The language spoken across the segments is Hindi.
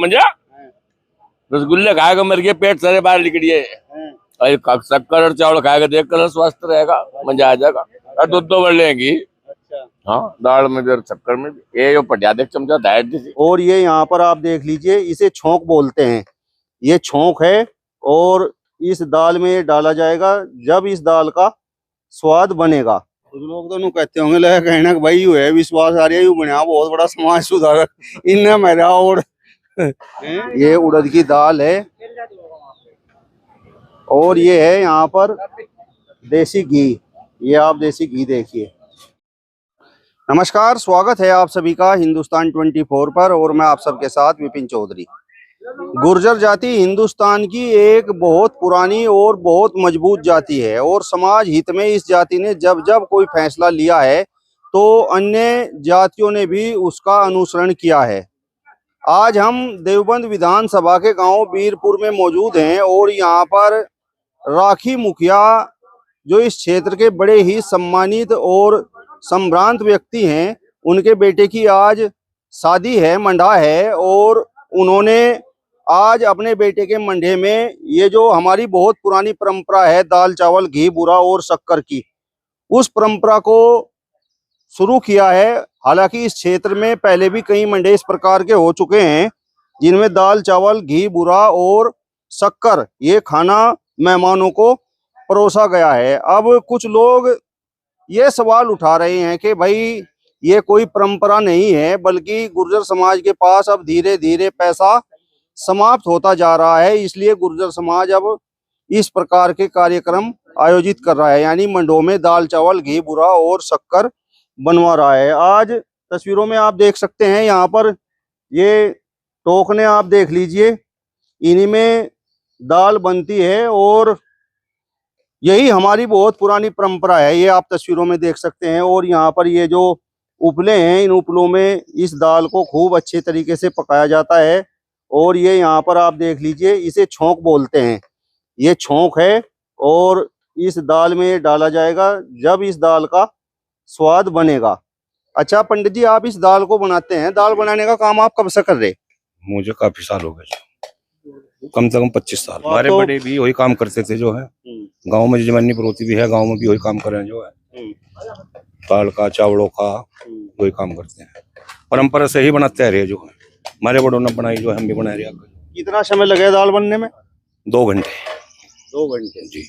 समझा। रसगुल्ले खाएगा मर गया, पेट सारे बाहर निकलिए। और शक्कर और चावल खाएगा, देख कर स्वस्थ रहेगा, मजा आ जाएगा। और दूध तो बढ़ लेंगी। हाँ, दाल में और शक्कर में ये जो पटिया देख चमचा दायर। और ये यहाँ पर आप देख लीजिए, इसे छोंक बोलते हैं। ये छोंक है और इस दाल में डाला जाएगा जब इस दाल का स्वाद बनेगा। कुछ लोग तो कहते होंगे लगा कहना कि भाई यू है विश्वास आ रहा है, यू बना बहुत बड़ा समाज सुधारक इनने मेरा। और ये उड़द की दाल है और ये है यहाँ पर देसी घी। ये आप देसी घी देखिए। नमस्कार, स्वागत है आप सभी का हिंदुस्तान 24 पर और मैं आप सबके साथ विपिन चौधरी। गुर्जर जाति हिंदुस्तान की एक बहुत पुरानी और बहुत मजबूत जाति है और समाज हित में इस जाति ने जब जब कोई फैसला लिया है तो अन्य जातियों ने भी उसका अनुसरण किया है। आज हम देवबंद विधानसभा के गांव बीरपुर में मौजूद हैं और यहाँ पर राखी मुखिया जो इस क्षेत्र के बड़े ही सम्मानित और संभ्रांत व्यक्ति हैं, उनके बेटे की आज शादी है, मंडा है और उन्होंने आज अपने बेटे के मंडे में ये जो हमारी बहुत पुरानी परंपरा है दाल चावल घी बुरा और शक्कर की, उस परंपरा को शुरू किया है। हालांकि इस क्षेत्र में पहले भी कई मंडे इस प्रकार के हो चुके हैं जिनमें दाल चावल घी बुरा और शक्कर ये खाना मेहमानों को परोसा गया है। अब कुछ लोग ये सवाल उठा रहे हैं कि भाई ये कोई परंपरा नहीं है, बल्कि गुर्जर समाज के पास अब धीरे धीरे पैसा समाप्त होता जा रहा है, इसलिए गुर्जर समाज अब इस प्रकार के कार्यक्रम आयोजित कर रहा है, यानी मंडों में दाल चावल घी बुरा और शक्कर बनवा रहा है। आज तस्वीरों में आप देख सकते हैं यहाँ पर ये टोकने आप देख लीजिए, इन्हीं में दाल बनती है और यही हमारी बहुत पुरानी परंपरा है। ये आप तस्वीरों में देख सकते हैं। और यहाँ पर ये जो उपले हैं, इन उपलों में इस दाल को खूब अच्छे तरीके से पकाया जाता है और ये यहाँ पर आप देख लीजिए, इसे छोंक बोलते हैं। ये छोंक है और इस दाल में डाला जाएगा जब इस दाल का स्वाद बनेगा। अच्छा पंडित जी, आप इस दाल को बनाते हैं, दाल बनाने का काम आप कब से कर रहे? मुझे काफी साल हो गए, कम से कम 25 साल। हमारे बड़े भी वही काम करते थे जो है। गांव में जमानी पड़ोसी भी है, गांव में भी वही काम कर रहे हैं जो है। दाल का चावलों का वही काम करते हैं, परंपरा से ही बनाते रहे जो है। हमारे बड़ों ने बनाई जो है, हम भी बना रहे। कितना समय लगे दाल बनने में? 2 घंटे। 2 घंटे जी।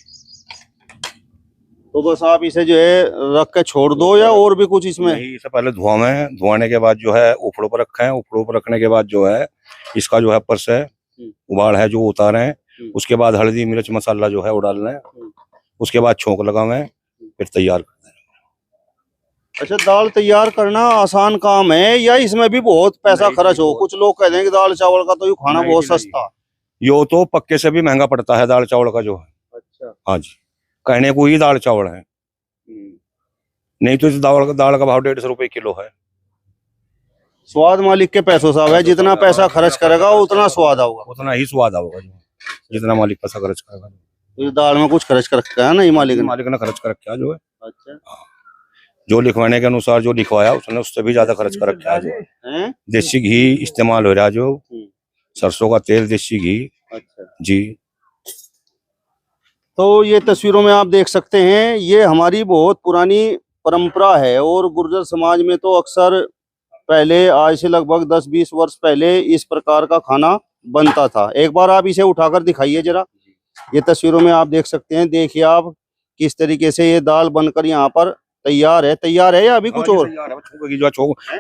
तो बस आप इसे जो है रख के छोड़ दो या और भी कुछ इसमें? इससे पहले धुआने के बाद जो है उपड़ों पर रखे हैं। उपड़ों पर रखने के बाद जो है इसका जो है पर से उबाल है जो उतारे हैं, उसके बाद हल्दी मिर्च मसाला जो है वो डालना है, उसके बाद छोंक लगावे, फिर तैयार करते हैं। अच्छा, दाल तैयार करना आसान काम है या इसमें भी बहुत पैसा खर्च हो? कुछ लोग कहते हैं कि दाल चावल का तो ये खाना बहुत सस्ता। यो तो पक्के से भी महंगा पड़ता है दाल चावल का जो है। अच्छा। हाँ जी, कहने को ही दाल चावल है, नहीं तो इस दाल का भाव 150 रुपए किलो है। स्वाद मालिक के पैसों साहब है, जितना पैसा खर्च करेगा उतना स्वाद आएगा, उतना ही स्वाद आएगा जितना मालिक पैसा खर्च करेगा। तो दाल में कुछ खर्च कर रखा है ना ये मालिक ने खर्च कर रखा जो है। अच्छा। जो लिखवाने के अनुसार जो लिखवाया उसने उससे भी ज्यादा खर्च कर रखा है जो है। देसी घी इस्तेमाल हो रहा है, जो सरसों का तेल, देसी घी। अच्छा जी। तो ये तस्वीरों में आप देख सकते हैं, ये हमारी बहुत पुरानी परंपरा है और गुर्जर समाज में तो अक्सर पहले, आज से लगभग 10-20 वर्ष पहले इस प्रकार का खाना बनता था। एक बार आप इसे उठाकर दिखाइए जरा। ये तस्वीरों में आप देख सकते हैं, देखिए आप किस तरीके से ये दाल बनकर यहाँ पर तैयार है या अभी कुछ और?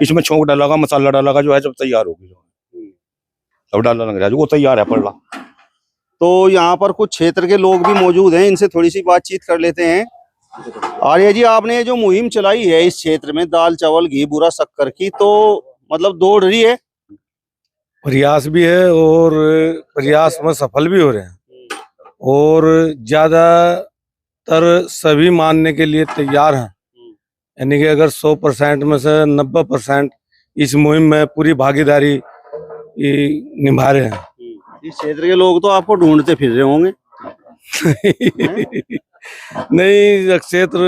इसमें छोंक डालेगा, मसाला डालेगा जो है, जब तैयार होगी तब डालना लग रहा है, वो तैयार है पड़ला। तो यहाँ पर कुछ क्षेत्र के लोग भी मौजूद हैं, इनसे थोड़ी सी बातचीत कर लेते हैं। आर्य जी, आपने ये जो मुहिम चलाई है इस क्षेत्र में दाल चावल घी बुरा शक्कर की, तो मतलब दौड़ रही है? प्रयास भी है और प्रयास में सफल भी हो रहे हैं और ज्यादातर सभी मानने के लिए तैयार हैं। यानी कि अगर 100% में से 90% इस मुहिम में पूरी भागीदारी निभा रहे हैं। इस क्षेत्र के लोग तो आपको ढूंढते फिर रहे होंगे। नहीं, क्षेत्र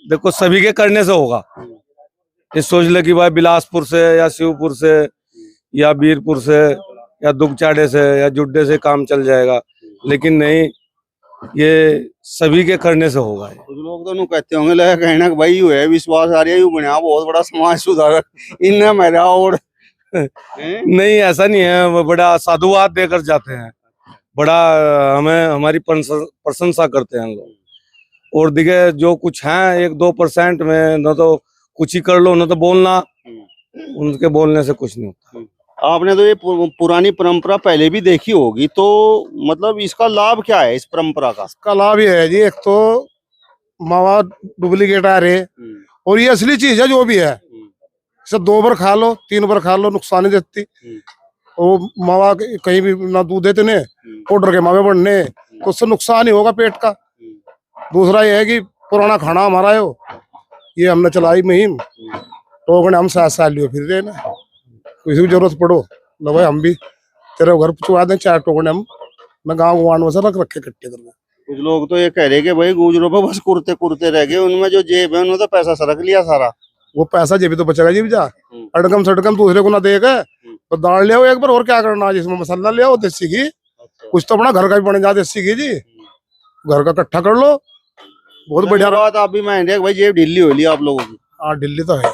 देखो सभी के करने से होगा। ये सोच ले कि भाई बिलासपुर से या शिवपुर से या बीरपुर से या दुगचाड़े से या जुड्डे से काम चल जाएगा, लेकिन नहीं, ये सभी के करने से होगा। कुछ लोग तो नु कहते होंगे लगा कहना कि भाई यू है विश्वास आ रहा है, यू बना बहुत बड़ा समाज सुधारक इनने मेरा और नहीं, ऐसा नहीं है, वो बड़ा साधुवाद देकर जाते हैं, बड़ा हमें हमारी प्रशंसा करते हैं लोग। और दिखे जो कुछ है 1-2% में, न तो कुछ ही कर लो, न तो बोलना, उनके बोलने से कुछ नहीं होता। आपने तो ये पुरानी परंपरा पहले भी देखी होगी, तो मतलब इसका लाभ क्या है इस परंपरा का? का लाभ ये है जी, एक तो मावा डुप्लीकेट आ रहे, और ये असली चीज है जो भी है। इसे 2 बार खा लो, 3 बार खा लो, नुकसान नहीं देती। और मावा कहीं भी ना दूध देते ने, पाउडर के मावे बनने, तो उससे नुकसान ही होगा पेट का। दूसरा ये है कि पुराना खाना हमारा है, ये हमने चलाई मुहिम, तो हम 7 साल लियो फिर रहे ना, किसी भी जरूरत पड़ो लो भाई हम भी तेरे घर पहुंचा दें 4 टोकने, हम न गाँव गुआंड में से रख रखे इकट्ठे करके। कुछ लोग तो ये कह रहे कि भाई गुजरों पे बस कुर्ते कुर्ते रह गए, उनमें जो जेब है उन्होंने तो पैसा सरक लिया सारा। वो पैसा जेबी तो बचेगा जी, जा अड़कम सड़कम दूसरे को ना देगा, तो दाल ले आओ एक बार, और क्या करना है, जिसमें मसाला ले आओ देसी घी, कुछ तो अपना घर का भी बन जा देसी घी जी, घर का इकट्ठा कर लो, बहुत बढ़िया बात। आप भी मान रहे भाई जेब ढीली हो ली आप लोगों की? हाँ दिल्ली तो है,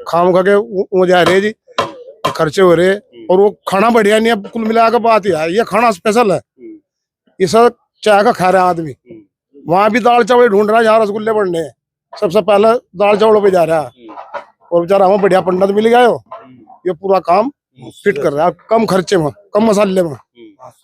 खाम खा के वो जा रहे जी, खर्चे हो रहे, और वो खाना बढ़िया नहीं है। कुल मिला के बात है, ये खाना स्पेशल है, ये सब चाय का खा रहा है आदमी। वहां भी दाल चावल ढूंढ रहा है, जहाँ रसगुल्ले बनने हैं, सबसे पहले दाल चावलों पे जा रहा है, और बेचारा हमें बढ़िया पंडित मिल गया हो, ये पूरा काम फिट कर रहा है, कम खर्चे में, कम मसाले में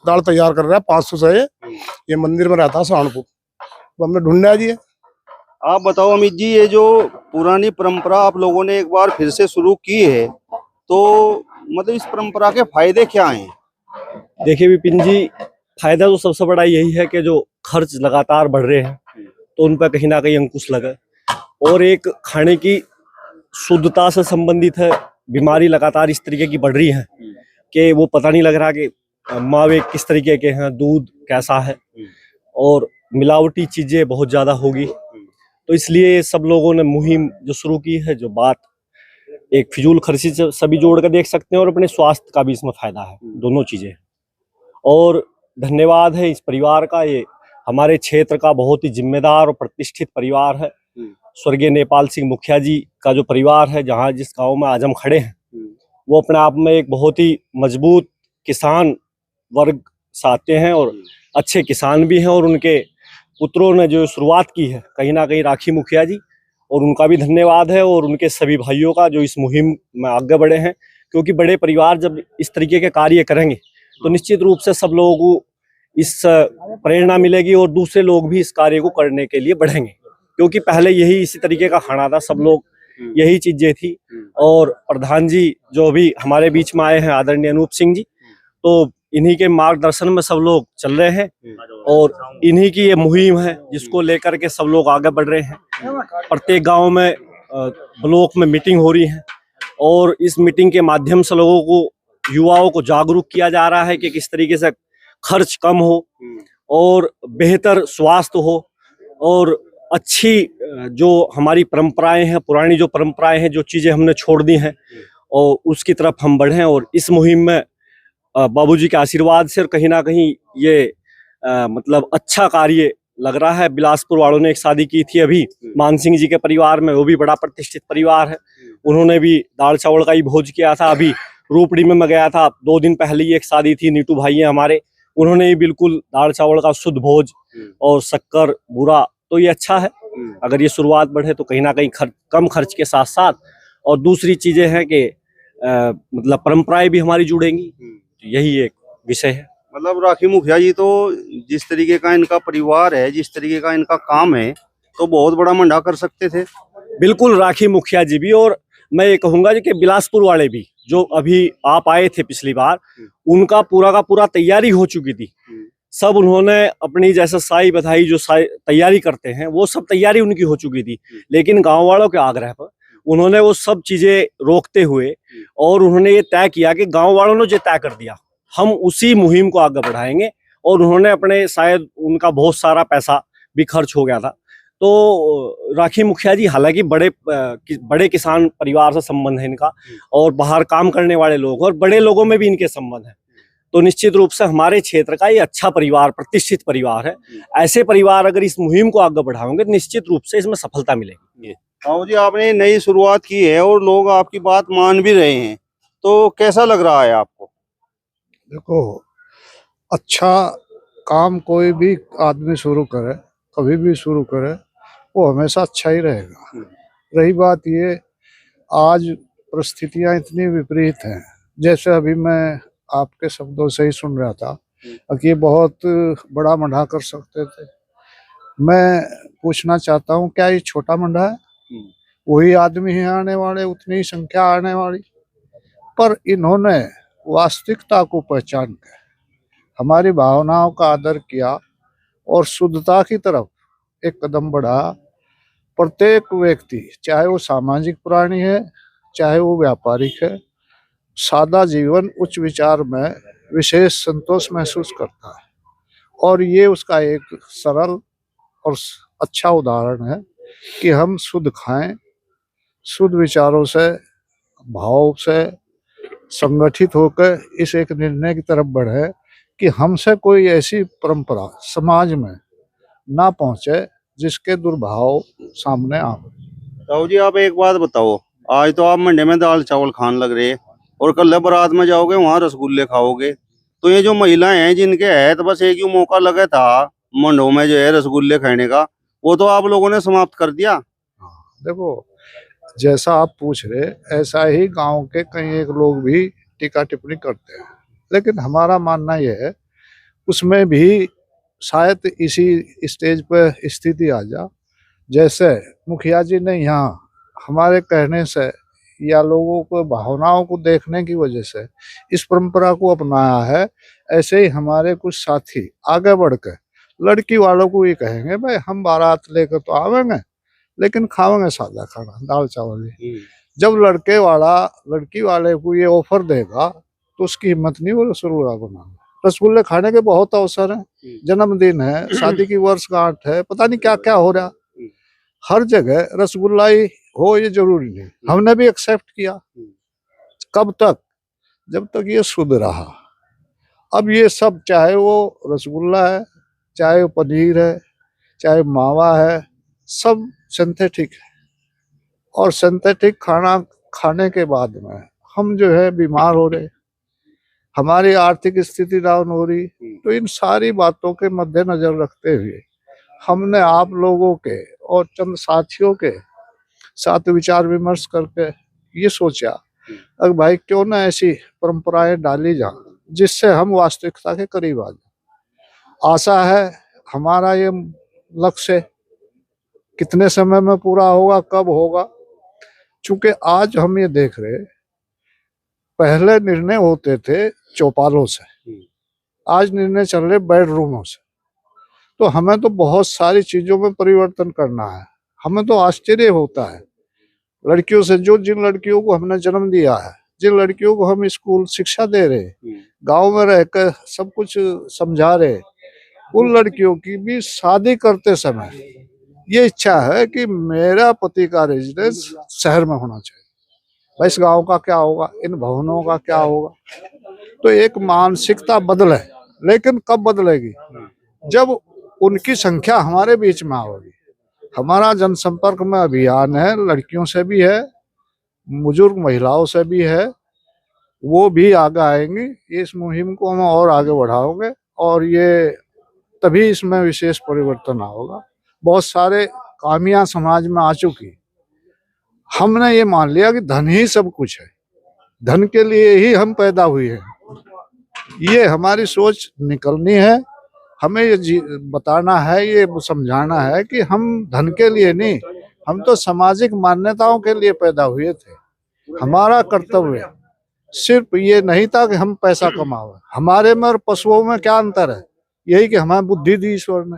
दाल तैयार कर रहा है। 500 से ये मंदिर में रहता है सहारनपुर, तो हमने ढूंढा जी। आप बताओ अमित जी, ये जो पुरानी परंपरा आप लोगों ने एक बार फिर से शुरू की है, तो मतलब इस परंपरा के फायदे क्या हैं? देखिए विपिन जी, फायदा तो सबसे बड़ा यही है कि जो खर्च लगातार बढ़ रहे हैं, तो उन पर कहीं ना कहीं अंकुश लगे, और एक खाने की शुद्धता से संबंधित है। बीमारी लगातार इस तरीके की बढ़ रही है कि वो पता नहीं लग रहा कि मावे किस तरीके के हैं, दूध कैसा है, और मिलावटी चीजें बहुत ज्यादा होगी। तो इसलिए सब लोगों ने मुहिम जो शुरू की है, जो बात एक फिजूल खर्ची से सभी जोड़ कर देख सकते हैं, और अपने स्वास्थ्य का भी इसमें फायदा है, दोनों चीजें। और धन्यवाद है इस परिवार का, ये हमारे क्षेत्र का बहुत ही जिम्मेदार और प्रतिष्ठित परिवार है। स्वर्गीय नेपाल सिंह मुखिया जी का जो परिवार है, जहाँ जिस गांव में आज हम खड़े हैं, वो अपने आप में एक बहुत ही मजबूत किसान वर्ग से आते हैं, और अच्छे किसान भी हैं। और उनके पुत्रों ने जो शुरुआत की है, कहीं ना कहीं राखी मुखिया जी, और उनका भी धन्यवाद है, और उनके सभी भाइयों का जो इस मुहिम में आगे बढ़े हैं। क्योंकि बड़े परिवार जब इस तरीके के कार्य करेंगे, तो निश्चित रूप से सब लोगों को इस प्रेरणा मिलेगी, और दूसरे लोग भी इस कार्य को करने के लिए बढ़ेंगे। क्योंकि पहले यही इसी तरीके का खाना था, सब लोग यही चीजें थी। और प्रधान जी जो भी हमारे बीच में आए हैं, आदरणीय अनूप सिंह जी, तो इन्हीं के मार्गदर्शन में सब लोग चल रहे हैं, और इन्हीं की ये मुहिम है जिसको लेकर के सब लोग आगे बढ़ रहे हैं। प्रत्येक गांव में ब्लॉक में मीटिंग हो रही है, और इस मीटिंग के माध्यम से लोगों को, युवाओं को जागरूक किया जा रहा है कि किस तरीके से खर्च कम हो और बेहतर स्वास्थ्य हो, और अच्छी जो हमारी परंपराएं हैं, पुरानी जो परंपराएं हैं, जो चीजें हमने छोड़ दी हैं, और उसकी तरफ हम बढ़ें। और इस मुहिम में बाबूजी के आशीर्वाद से, और कहीं ना कहीं ये मतलब अच्छा कार्य लग रहा है। बिलासपुर वालों ने एक शादी की थी अभी मान सिंह जी के परिवार में, वो भी बड़ा प्रतिष्ठित परिवार है, उन्होंने भी दाल चावल का ही भोज किया था। अभी रूपड़ी में मैं गया था, 2 दिन पहले ही एक शादी थी, नीटू भाई है हमारे, उन्होंने भी बिल्कुल दाल चावल का शुद्ध भोज और शक्कर बूरा। तो ये अच्छा है, अगर ये शुरुआत बढ़े तो कहीं ना कहीं कम खर्च के साथ साथ, और दूसरी चीजें हैं कि मतलब परंपराएं भी हमारी जुड़ेंगी। यही एक विषय है। मतलब राखी मुखिया जी तो जिस तरीके का इनका परिवार है, जिस तरीके का इनका काम है, तो बहुत बड़ा मंडा कर सकते थे। बिल्कुल, राखी मुखिया जी भी, और मैं ये कहूंगा कि बिलासपुर वाले भी, जो अभी आप आए थे पिछली बार, उनका पूरा का पूरा तैयारी हो चुकी थी। सब उन्होंने अपनी जैसे साई बधाई जो तैयारी करते हैं, वो सब तैयारी उनकी हो चुकी थी। लेकिन गांव वालों के आग्रह पर उन्होंने वो सब चीजें रोकते हुए, और उन्होंने ये तय किया कि गांव वालों ने जो तय कर दिया, हम उसी मुहिम को आगे बढ़ाएंगे। और उन्होंने अपने, शायद उनका बहुत सारा पैसा भी खर्च हो गया था। तो राखी मुखिया जी हालांकि बड़े किसान परिवार से संबंध है इनका, और बाहर काम करने वाले लोग, और बड़े लोगों में भी इनके संबंध है। तो निश्चित रूप से हमारे क्षेत्र का ये अच्छा परिवार, प्रतिष्ठित परिवार है। ऐसे परिवार अगर इस मुहिम को आगे बढ़ाएंगे तो निश्चित रूप से इसमें सफलता मिलेगी। हाँ जी, आपने नई शुरुआत की है और लोग आपकी बात मान भी रहे हैं, तो कैसा लग रहा है आपको? देखो, अच्छा काम कोई भी आदमी शुरू करे, कभी भी शुरू करे, वो हमेशा अच्छा ही रहेगा। रही बात ये, आज परिस्थितियां इतनी विपरीत हैं, जैसे अभी मैं आपके शब्दों से ही सुन रहा था कि ये बहुत बड़ा मंडा कर सकते थे। मैं पूछना चाहता हूँ, क्या ये छोटा मंडा है? वही आदमी है आने वाले, उतनी ही संख्या आने वाली, पर इन्होंने वास्तविकता को पहचान कर हमारी भावनाओं का आदर किया और शुद्धता की तरफ एक कदम बढ़ा। प्रत्येक व्यक्ति, चाहे वो सामाजिक प्राणी है, चाहे वो व्यापारिक है, सादा जीवन उच्च विचार में विशेष संतोष महसूस करता है। और ये उसका एक सरल और अच्छा उदाहरण है कि हम शुद्ध खाएं, शुद्ध विचारों से, भाव से संगठित होकर इस एक निर्णय की तरफ बढ़े कि हमसे कोई ऐसी परंपरा समाज में ना पहुंचे जिसके दुर्भाव सामने आवे। ताऊ जी, आप एक बात बताओ, आज तो आप मंडे में दाल चावल खाने लग रहे हैं और कल बारात में जाओगे वहां रसगुल्ले खाओगे, तो ये जो महिलाएं हैं जिनके है तो बस एक ही मौका लगा था मंडों में जो है रसगुल्ले खाने का, वो तो आप लोगों ने समाप्त कर दिया। देखो, जैसा आप पूछ रहे ऐसा ही गांव के कई एक लोग भी टीका टिप्पणी करते हैं, लेकिन हमारा मानना यह है उसमें भी शायद इसी स्टेज पर स्थिति आ जा, जैसे मुखिया जी ने यहाँ हमारे कहने से या लोगों को भावनाओं को देखने की वजह से इस परंपरा को अपनाया है, ऐसे ही हमारे कुछ साथी आगे बढ़कर लड़की वालों को ये कहेंगे, भाई हम बारात लेकर तो आवेंगे लेकिन खावेंगे सादा खाना, दाल चावल ही। जब लड़के वाला लड़की वाले को ये ऑफर देगा तो उसकी हिम्मत नहीं वो रसगुल्ला बनाना। रसगुल्ले खाने के बहुत अवसर हैं, जन्मदिन है, शादी की वर्षगांठ है, पता नहीं क्या क्या हो रहा, हर जगह रसगुल्ला ही हो ये जरूरी नहीं। हमने भी एक्सेप्ट किया। कब तक? जब तक ये शुद्ध रहा। अब ये सब, चाहे वो रसगुल्ला है, चाहे वो पनीर है, चाहे मावा है, सब सिंथेटिक है। और सिंथेटिक खाना खाने के बाद में हम जो है बीमार हो रहे, हमारी आर्थिक स्थिति डाउन हो रही। तो इन सारी बातों के मद्देनजर रखते हुए हमने आप लोगों के और चंद साथियों के साथ विचार विमर्श करके ये सोचा, अगर भाई क्यों ना ऐसी परंपराएं डाली जाए जिससे हम वास्तविकता के करीब आ जाए। आशा है हमारा ये लक्ष्य कितने समय में पूरा होगा, कब होगा, चूंकि आज हम ये देख रहे, पहले निर्णय होते थे चौपालों से, आज निर्णय चल रहे बेडरूमों से। तो हमें तो बहुत सारी चीजों में परिवर्तन करना है। हमें तो आश्चर्य होता है लड़कियों से, जो जिन लड़कियों को हमने जन्म दिया है, जिन लड़कियों को हम स्कूल शिक्षा दे रहे, गांव में रहकर सब कुछ समझा रहे, उन लड़कियों की भी शादी करते समय ये इच्छा है कि मेरा पति का रेजिडेंस शहर में होना चाहिए। भाई इस गांव का क्या होगा, इन भवनों का क्या होगा? तो एक मानसिकता बदले, लेकिन कब बदलेगी? जब उनकी संख्या हमारे बीच में आएगी। हमारा जनसंपर्क में अभियान है, लड़कियों से भी है, बुजुर्ग महिलाओं से भी है, वो भी आगे आएंगी। इस मुहिम को हम और आगे बढ़ाओगे और ये तभी इसमें विशेष परिवर्तन होगा। बहुत सारे खामियां समाज में आ चुकी, हमने ये मान लिया कि धन ही सब कुछ है, धन के लिए ही हम पैदा हुए हैं। ये हमारी सोच निकलनी है। हमें ये बताना है, ये समझाना है कि हम धन के लिए नहीं, हम तो सामाजिक मान्यताओं के लिए पैदा हुए थे। हमारा कर्तव्य सिर्फ ये नहीं था कि हम पैसा कमावे। हमारे में और पशुओं में क्या अंतर है? यही कि हमें बुद्धि दी ईश्वर ने,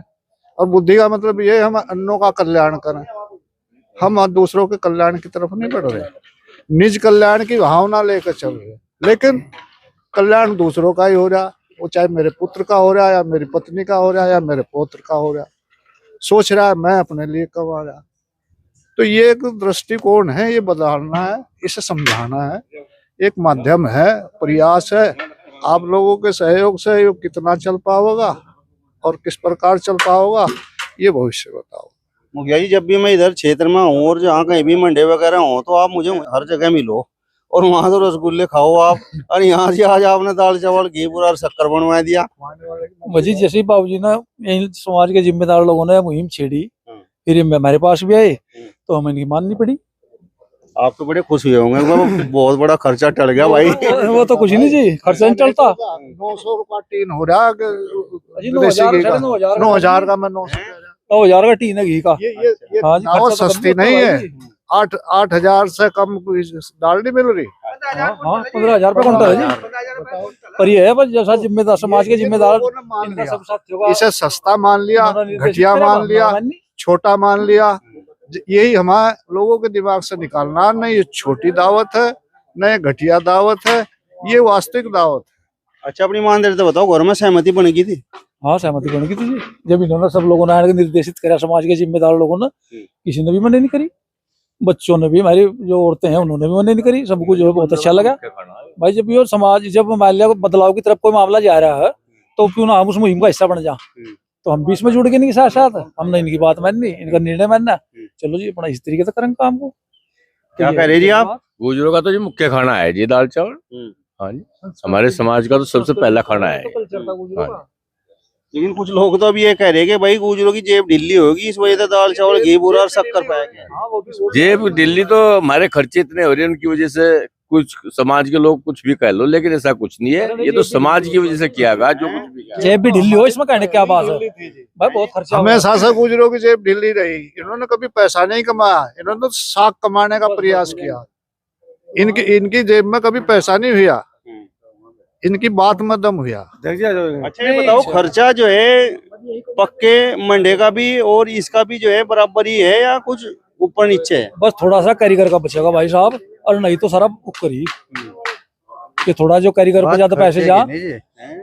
और बुद्धि का मतलब ये हम अन्यों का कल्याण करें। हम दूसरों के कल्याण की तरफ नहीं बढ़ रहे, निज कल्याण की भावना लेकर चल रहे, लेकिन कल्याण दूसरों का ही हो रहा, वो चाहे मेरे पुत्र का हो रहा है या मेरी पत्नी का हो रहा है या मेरे पौत्र का हो रहा है। सोच रहा है मैं अपने लिए कमा रहा। तो ये एक दृष्टिकोण है, ये बदलना है, इसे समझाना है। एक माध्यम है, प्रयास है, आप लोगों के सहयोग से ये कितना चल पाओगा और किस प्रकार चल पाओगा, ये भविष्य बताओ। मुखिया जी, जब भी मैं इधर क्षेत्र में हूँ और जहाँ कहीं भी मंडे वगैरह हो तो आप मुझे हर जगह मिलो और वहां तो रसगुल्ले खाओ आप, और यहाँ से आज आपने दाल चावल घी पूरा और शक्कर बनवा दिया। वजी जैसे ही बाबूजी ने यही समाज के जिम्मेदार लोगों ने मुहिम छेड़ी, फिर ये हमारे पास भी आए तो हमें इनकी माननी पड़ी। आप तो बड़े खुश हुए होंगे, वो बहुत बड़ा खर्चा टल गया भाई। वो तो कुछ नहीं जी, खर्चा नहीं चलता। 900 रुपया टीन हो रहा है, अजी 9,000 का, मैं 9,000 का टीन है घी का। हाँ जी, दाल खर्चा तो सस्ती करना नहीं पड़ता है। जी। 8,000 से कम दाल नहीं मिल रही। हाँ 15,000 रुपये कुंटल है जी। पर ये है बस जैसा जिम्मेदार समाज के जिम्मेदार इनका सब साथियों का इसे सस्ता मान लिया, उन्होंने निर्देशित घटिया करेगा, मान लिया, माननी। छोटा मान लिया। यही हमारे लोगों के दिमाग से निकालना, न ये छोटी दावत है न ये घटिया दावत है, ये वास्तविक दावत है। अच्छा, अपनी ईमानदारी तो बताओ, घर में सहमति बन गई थी? हाँ सहमति बन गई थी जी, जब इन्होंने सब लोगों ने आके निर्देशित करा, समाज के जिम्मेदार लोगों ने, किसी ने भी मना नहीं करी। बच्चों ने भी, हमारी जो औरतें हैं उन्होंने भी मना नहीं करी, सबको जो है बहुत अच्छा लगा भाई। जब ये समाज, जब मान लिया बदलाव की तरफ कोई मामला जा रहा है तो क्यों ना हम उस मुहिम का हिस्सा बन जा। तो हम भी इसमें जुड़ गए, इनके साथ साथ हमने इनकी बात माननी, इनका निर्णय मानना, चलो जी अपना इस तरीके से करेंगे काम को। क्या कह रहे जी आप? गुजरों का तो जी मुख्य खाना है जी दाल चावल। हाँ जी, हमारे समाज का तो सबसे पहला खाना है। हाँ। लेकिन कुछ लोग तो अभी ये कह रहे हैं कि भाई गुजरों की जेब ढीली होगी, इस वजह से दाल चावल घी पूरा और शक्कर पाएंगे। जेब दिल्ली तो हमारे खर्चे इतने हो रहे हैं उनकी वजह से, कुछ समाज के लोग कुछ भी कह लो, लेकिन ऐसा कुछ नहीं है, ये तो समाज की वजह से किया गया जो कुछ भी। जेब भी ढिल्ली हो इसमें कहने क्या बात है भाई, बहुत खर्चा हो गया। हमेशा से गुजरों की जेब ढीली रही। इन्होंने कभी पैसा नहीं कमाया, इन्होंने तो साख कमाने का प्रयास किया। इनकी जेब में कभी पैसा नहीं हुआ, इनकी बात में दम हुआ। अच्छा ये बताओ, खर्चा जो है पक्के मंडे का भी और इसका भी जो है बराबर ही है या कुछ ऊपर नीचे है? बस थोड़ा सा कारीगर का बचेगा भाई साहब, और नहीं तो सारा ऊपर ही कि थोड़ा जो कारीगर पे ज्यादा पैसे जा।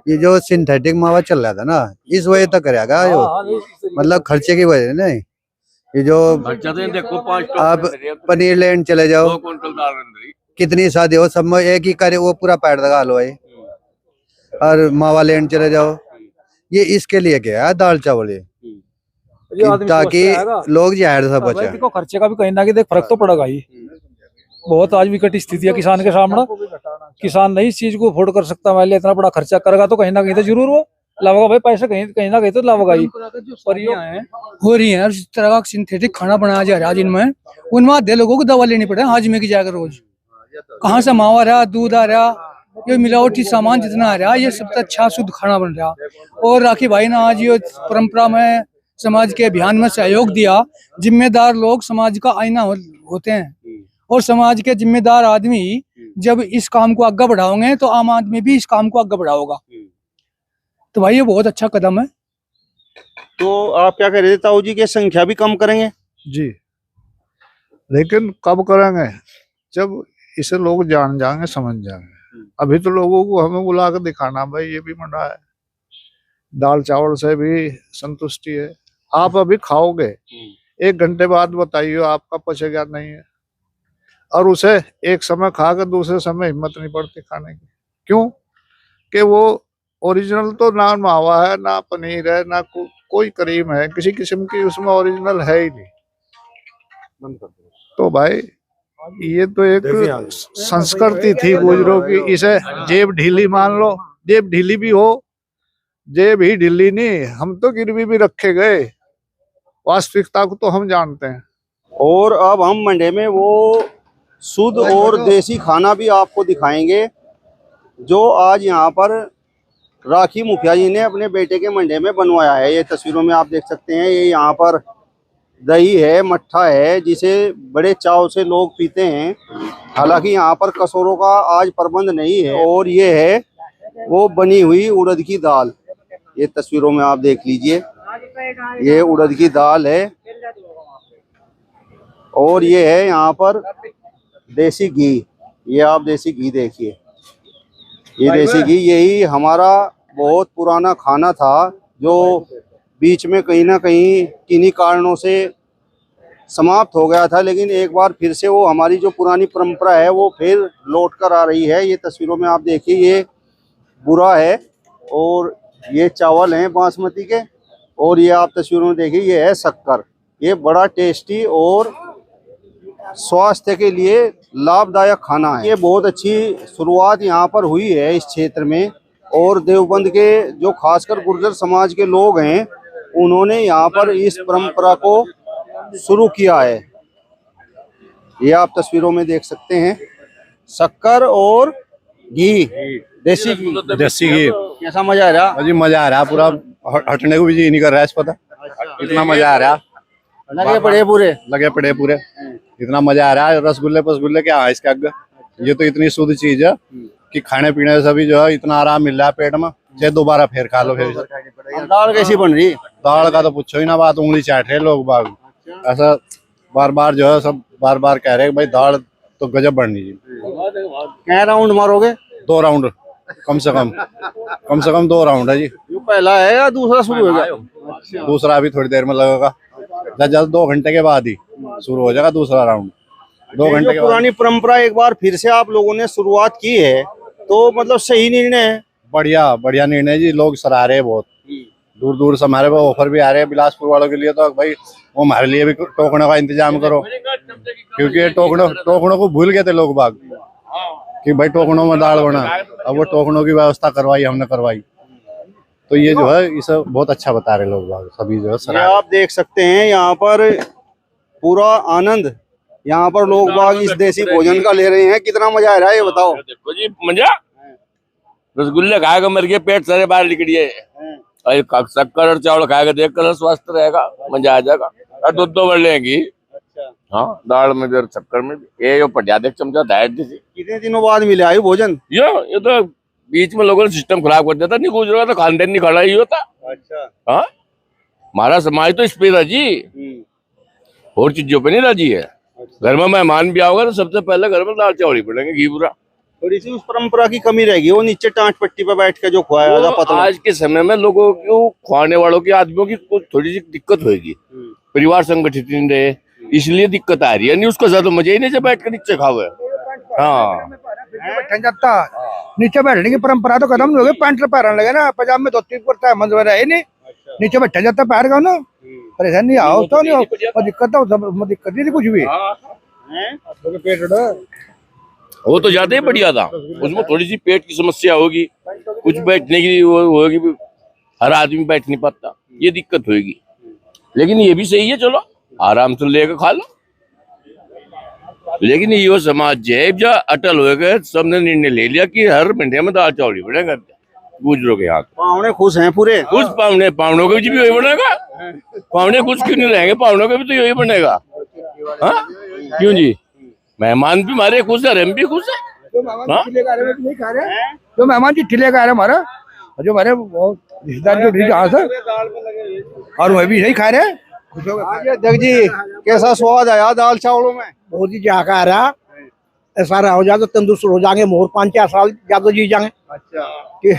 ये जो सिंथेटिक मावा चल रहा था ना, इस वजह तक करेगा यो, मतलब खर्चे की वजह नहीं। ये जो खर्चा तो देखो 5 आप पनीर लेन चले जाओ, 2 कुंटल दाल बन रही। कितनी शादी हो, सब में एक ही करे वो पूरा पैड लगा लो भाई। और मावा लेन चले जाओ, ये इसके लिए क्या है दाल चावल, ये ताकि लोग जहर से बचे। देखो खर्चे का भी कहीं ना कहीं देख फर्क तो पड़ेगा ही। बहुत आज विकट स्थिति है किसान के सामने, किसान नहीं इस चीज को अफोर्ड कर सकता। मान लिया इतना बड़ा खर्चा करेगा तो कहीं ना कहीं तो जरूर वो लावेगा भाई, पैसे कहीं ना कहीं तो लावेगा ही। हो रही है इस तरह का सिंथेटिक खाना बनाया जा रहा है जिनमें, उनमें आधे लोगों को दवा लेनी पड़े हाजमे की जाकर रोज। कहाँ से मावा रहा, दूध आ रहा, ये मिलावटी सामान जितना आ रहा, ये सबसे अच्छा शुद्ध खाना बन रहा। और राखी भाई ने आज ये परंपरा में समाज के अभियान में सहयोग दिया। जिम्मेदार लोग समाज का आईना होते हैं, और समाज के जिम्मेदार आदमी जब इस काम को आगे बढ़ाओगे तो आम आदमी भी इस काम को आगे बढ़ाओगा। तो भाई ये बहुत अच्छा कदम है। तो आप क्या कह रहे थे ताऊ जी, की संख्या भी कम करेंगे? जी, लेकिन कब करेंगे? जब इसे लोग जान जाएंगे, समझ जाएंगे। अभी तो लोगों को हमें बुला कर दिखाना भाई ये भी मंडा है, दाल चावल से भी संतुष्टि है। आप अभी खाओगे, 1 घंटे बाद बताइए आपका पचेगा नहीं है, और उसे एक समय खा कर दूसरे समय हिम्मत नहीं पड़ती खाने की। क्यों? कि वो ओरिजिनल तो ना मावा है, ना पनीर है, ना कोई क्रीम है, किसी किस्म की उसमें ओरिजिनल है ही नहीं। तो भाई ये तो एक संस्कृति थी गुजरों की। इसे जेब ढीली मान लो, जेब ढीली भी हो, जेब ही ढीली नहीं, हम तो गिरवी भी रखे गए। वास्तविकता को तो हम जानते हैं। और अब हम मंडे में वो शुद्ध और देसी खाना भी आपको दिखाएंगे जो आज यहाँ पर राखी मुखिया जी ने अपने बेटे के मंडे में बनवाया है। ये तस्वीरों में आप देख सकते हैं, ये यहाँ पर दही है, मट्ठा है, जिसे बड़े चाव से लोग पीते हैं। हालांकि यहाँ पर कसौरों का आज प्रबंध नहीं है। और ये है वो बनी हुई उड़द की दाल, ये तस्वीरों में आप देख लीजिए, ये उड़द की दाल है। और ये है यहाँ पर देसी घी, ये आप देसी घी देखिए, ये देसी घी। यही हमारा बहुत पुराना खाना था जो बीच में कहीं ना कहीं किन्हीं कारणों से समाप्त हो गया था, लेकिन एक बार फिर से वो हमारी जो पुरानी परंपरा है वो फिर लौट कर आ रही है। ये तस्वीरों में आप देखिए, ये बुरा है। और ये चावल हैं बासमती के, और ये आप तस्वीरों में देखिए ये है शक्कर। ये बड़ा टेस्टी और स्वास्थ्य के लिए लाभदायक खाना है। ये बहुत अच्छी शुरुआत यहाँ पर हुई है इस क्षेत्र में, और देवबंद के जो खासकर गुर्जर समाज के लोग हैं उन्होंने यहाँ पर इस परंपरा को शुरू किया है। ये आप तस्वीरों में देख सकते हैं शक्कर और घी, देसी घी। देसी घी कैसा मजा आ रहा? जी मजा आ रहा, पूरा हटने को भी जी नहीं कर रहा है इस पता, इतना मजा आ रहा। लगे पड़े पूरे इतना मजा आ रहा है। रसगुल्ले क्या है इसके आगे। ये तो इतनी शुद्ध चीज है कि खाने पीने से भी जो है इतना आराम मिल रहा है पेट में, चाहे दोबारा फिर खा लो। फिर दाल कैसी बन रही? दाल का तो पूछो ही ना बात, उंगली चाट रहे लोग बाग। ऐसा बार बार जो है सब बार बार कह रहे हैं भाई दाल तो गजब बननी चाहिए। क्या राउंड मारोगे? 2 राउंड कम से कम 2 राउंड है जी। ये पहला है या दूसरा शुरू होगा? दूसरा अभी थोड़ी देर में लगेगा, ज्यादा 2 घंटे के बाद ही शुरू हो जाएगा दूसरा राउंड। 2 घंटे के बाद। पुरानी परंपरा एक बार फिर से आप लोगों ने शुरुआत की है, तो मतलब सही निर्णय है। बढ़िया निर्णय जी, लोग सराह रहे हैं बहुत। दूर दूर से हमारे पास ऑफर भी आ रहे हैं बिलासपुर वालों के लिए, तो भाई वो हमारे लिए भी टोकनों का इंतजाम करो, क्योंकि टोकनों को भूल गए थे लोग बाग कि भाई टोकनों में दाल बना। अब वो टोकनों की व्यवस्था करवाई, हमने करवाई, तो ये जो है इसे बहुत अच्छा बता रहे लोग बाग सभी जो है। आप देख सकते हैं यहाँ पर पूरा आनंद, यहाँ पर लोग बाग इस देसी भोजन का ले रहे हैं। कितना मजा आ रहा है ये बताओ? देखो जी मजा, रसगुल्ले खाएगा मर के पेट सारे बाहर निकलिए, और शक्कर और चावल खाएगा देख कर स्वस्थ रहेगा, मजा आ जाएगा। और दूध बढ़ लेंगी। हाँ, दाल में भी शक्कर में भी। ये पटिया देख चमचा डाइट जैसी। कितने दिनों बाद मिला है भोजन? ये तो बीच में लोगों ने सिस्टम खराब कर दिया था, नहीं गुजरा तो खानदान नहीं खड़ा ही होता। हाँ, हमारा समाज तो इस पे राजी, और चीजों पे नहीं राजी है। घर में मेहमान भी आओगे तो सबसे पहले घर में दाल चावल ही पड़ेंगे, घी पूरा। थोड़ी सी उस परंपरा की कमी रहेगी, वो नीचे टाट पट्टी पे बैठ के जो खुआया जाता पतला। आज के समय में लोगों को खुआने वालों की आदमियों की कुछ थोड़ी सी दिक्कत होगी, परिवार संगठित नहीं रहे, इसलिए दिक्कत आ रही है। नहीं उसको ज्यादा मजा ही नहीं जब बैठ कर नीचे खाओगे। हाँ, नीचे बैठने की परंपरा तो खत्म हो गई, पैंट पहन लगे ना, पंजाब में धोती कुर्ता है, मंद है नहीं, नीचे बैठा जाता पैर का ना, परेशान नहीं आओ तो नहीं हो, दिक्कत नहीं थी कुछ भी। वो तो ज्यादा ही बढ़िया था, उसमें थोड़ी सी पेट की समस्या होगी, कुछ बैठने की होगी, हर आदमी बैठ नहीं पाता, ये दिक्कत होगी। लेकिन ये भी सही है, चलो आराम से लेकर खा लो। लेकिन ये समाज है जो अटल हो गए, सबने निर्णय ले लिया कि हर महीने में दाल चावल ही बनेगा गुजरों के यहाँ। पावने खुश हैं पूरे? खुश पावनों के भी वही बनेगा। पावने खुश क्यों नहीं रहेंगे? पावनों के भी तो यही बनेगा। हाँ, क्यों जी? मेहमान भी हमारे खुश है, हम भी खुश है। जो मेहमान चिट्ठी लेकर आ रहे हमारा, जो हमारे रिश्तेदार जो जहाँ से, और वह भी नहीं खा रहे। जग जी, कैसा स्वाद आया दाल चावलों में? बहुत ही जाकर आ रहा, ऐसा हो जाए तो तंदुरुस्त हो जाएंगे, मोर 5-4 साल ज्यादा जी जाएंगे। अच्छा, कि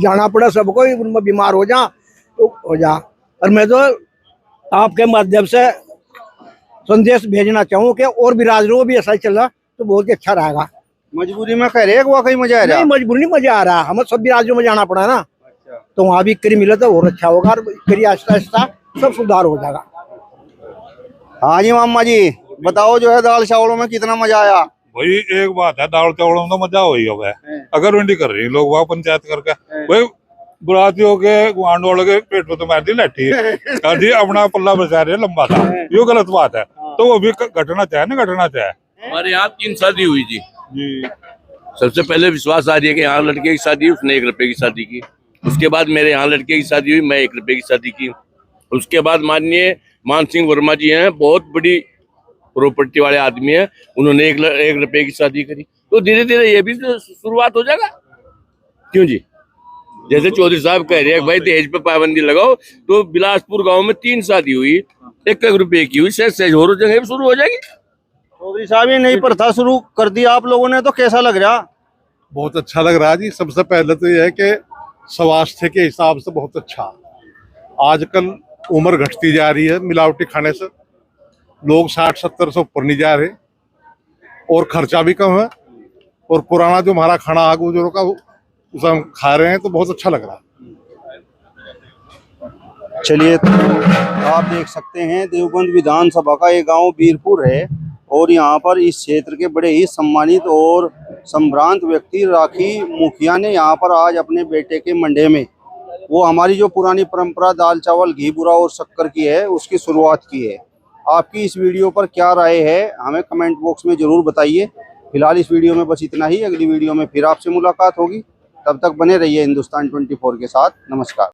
जाना पड़ा सबको, उनमें बीमार हो जा तो हो जा। और मैं तो आपके माध्यम से संदेश भेजना चाहूँ कि और भी राज्यों में भी ऐसा ही चला तो बहुत ही अच्छा रहेगा। मजबूरी में कह रहे वाकई मजा आ रहा? नहीं, मजबूरी नहीं, मजा आ रहा। हमें सभी राज्यों में जाना पड़ा ना, तो वहाँ भी करी मिला तो और अच्छा होगा, और करी आहिस्ता आहिस्ता सब सुधार हो जाएगा। हाँ जी मामा जी, बताओ जो है दाल चावलों में कितना मजा आया? भाई एक बात है, दाल चावलों में तो मजा हो ही होगा। अगर वंडी कर रही लोग वहाँ पंचायत करके, भाई बुरातियों के गुआंढ वालों के पेट में तो मार दी लाठी जी, अपना पल्ला बचा रहे लंबा था, ये गलत बात है। तो वो भी घटना चाहे ना, घटना चाहे। हमारे यहाँ 3 शादी हुई थी जी। सबसे पहले विश्वास आ रही है कि यहाँ लड़के की शादी हुई, उसने 1 रुपए की शादी की। उसके बाद मेरे यहाँ लड़के की शादी हुई, मैं 1 रुपए की शादी की। उसके बाद माननीय मान सिंह वर्मा जी हैं, बहुत बड़ी प्रॉपर्टी वाले आदमी हैं, उन्होंने 1 रुपए की शादी करी। तो धीरे धीरे ये भी शुरुआत हो जाएगा, क्यों जी? जैसे चौधरी साहब कह रहे हैं भाई दहेज पे पाबंदी लगाओ, तो बिलासपुर गांव में 3 शादी हुई, 1 रुपए की हुई, सहज और जगह शुरू हो जाएगी। चौधरी साहब, ये नई प्रथा शुरू कर दी आप लोगों ने, तो कैसा लग रहा? बहुत अच्छा लग रहा है जी। सबसे पहले तो यह है कि स्वास्थ्य के हिसाब से बहुत अच्छा। आजकल उम्र घटती जा रही है, मिलावटी खाने से लोग 60-70 से ऊपर नहीं जा रहे, और खर्चा भी कम है। और पुराना जो हमारा खाना आग बुजुर्गों का उसे हम खा रहे हैं तो बहुत अच्छा लग रहा है। चलिए, तो आप देख सकते हैं देवबंद विधानसभा का ये गांव बीरपुर है और यहाँ पर इस क्षेत्र के बड़े ही सम्मानित और संभ्रांत व्यक्ति राखी मुखिया ने यहाँ पर आज अपने बेटे के मंडे में वो हमारी जो पुरानी परंपरा दाल चावल घी बुरा और शक्कर की है उसकी शुरुआत की है। आपकी इस वीडियो पर क्या राय है हमें कमेंट बॉक्स में जरूर बताइए। फिलहाल इस वीडियो में बस इतना ही। अगली वीडियो में फिर आपसे मुलाकात होगी, तब तक बने रहिए हिंदुस्तान 24 के साथ। नमस्कार।